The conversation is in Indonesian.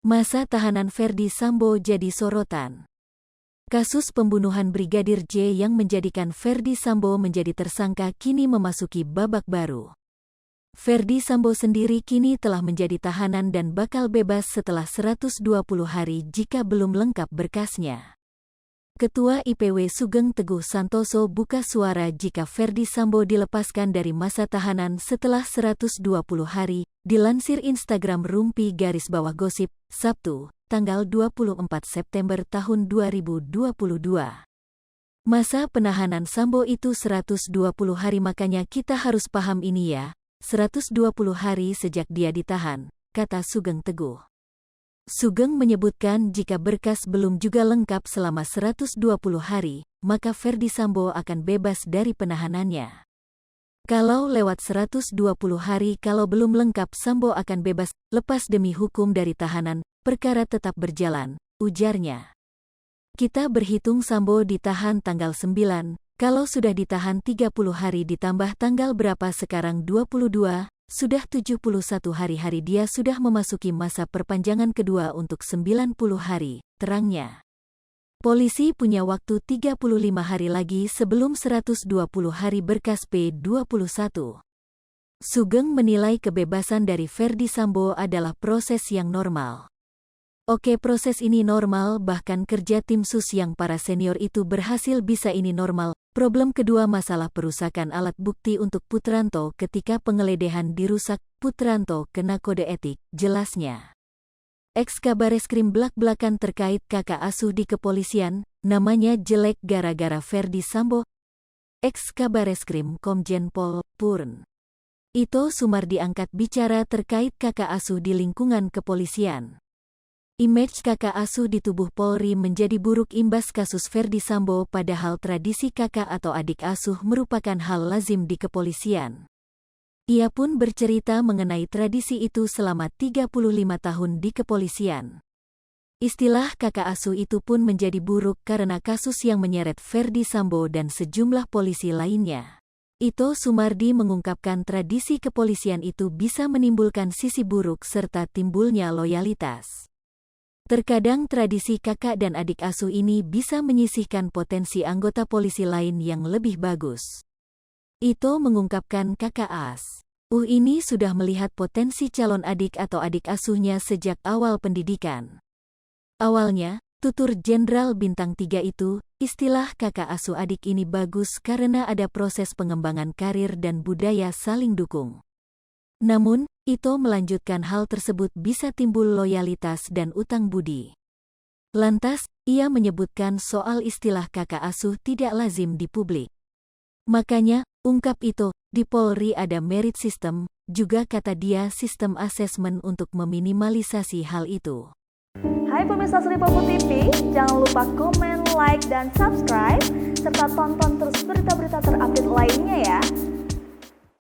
Masa tahanan Ferdy Sambo jadi sorotan. Kasus pembunuhan Brigadir J yang menjadikan Ferdy Sambo menjadi tersangka kini memasuki babak baru. Ferdy Sambo sendiri kini telah menjadi tahanan dan bakal bebas setelah 120 hari jika belum lengkap berkasnya. Ketua IPW Sugeng Teguh Santoso buka suara jika Ferdy Sambo dilepaskan dari masa tahanan setelah 120 hari, dilansir Instagram @rumpi_gosip, Sabtu, tanggal 24 September tahun 2022. Masa penahanan Sambo itu 120 hari, makanya kita harus paham ini ya, 120 hari sejak dia ditahan, kata Sugeng Teguh. Sugeng menyebutkan jika berkas belum juga lengkap selama 120 hari, maka Ferdy Sambo akan bebas dari penahanannya. Kalau lewat 120 hari kalau belum lengkap Sambo akan bebas, lepas demi hukum dari tahanan, perkara tetap berjalan, ujarnya. Kita berhitung Sambo ditahan tanggal 9, kalau sudah ditahan 30 hari ditambah tanggal berapa sekarang 22, sudah 71 hari dia sudah memasuki masa perpanjangan kedua untuk 90 hari, terangnya. Polisi punya waktu 35 hari lagi sebelum 120 hari berkas P21. Sugeng menilai kebebasan dari Ferdy Sambo adalah proses yang normal. Oke, proses ini normal, bahkan kerja tim sus yang para senior itu berhasil bisa ini normal. Problem kedua masalah perusakan alat bukti untuk Putranto ketika penggeledahan dirusak, Putranto kena kode etik, jelasnya. Ex-Kabareskrim belak-belakan terkait kakak asuh di kepolisian, namanya jelek gara-gara Ferdy Sambo. Ex-Kabareskrim Komjen Pol Purn Ito Sumardi angkat bicara terkait kakak asuh di lingkungan kepolisian. Image kakak asuh di tubuh Polri menjadi buruk imbas kasus Ferdy Sambo, padahal tradisi kakak atau adik asuh merupakan hal lazim di kepolisian. Ia pun bercerita mengenai tradisi itu selama 35 tahun di kepolisian. Istilah kakak asuh itu pun menjadi buruk karena kasus yang menyeret Ferdy Sambo dan sejumlah polisi lainnya. Ito Sumardi mengungkapkan tradisi kepolisian itu bisa menimbulkan sisi buruk serta timbulnya loyalitas. Terkadang tradisi kakak dan adik asuh ini bisa menyisihkan potensi anggota polisi lain yang lebih bagus. Ito mengungkapkan kakak ini sudah melihat potensi calon adik atau adik asuhnya sejak awal pendidikan. Awalnya, tutur Jenderal Bintang 3 itu, istilah kakak asuh adik ini bagus karena ada proses pengembangan karir dan budaya saling dukung. Namun, Ito melanjutkan hal tersebut bisa timbul loyalitas dan utang budi. Lantas, ia menyebutkan soal istilah kakak asuh tidak lazim di publik. Makanya, ungkap Ito, di Polri ada merit system, juga kata dia sistem asesmen untuk meminimalisasi hal itu. Hai pemirsa Sri Popo TV, jangan lupa komen, like, dan subscribe, serta tonton terus berita-berita terupdate lainnya ya.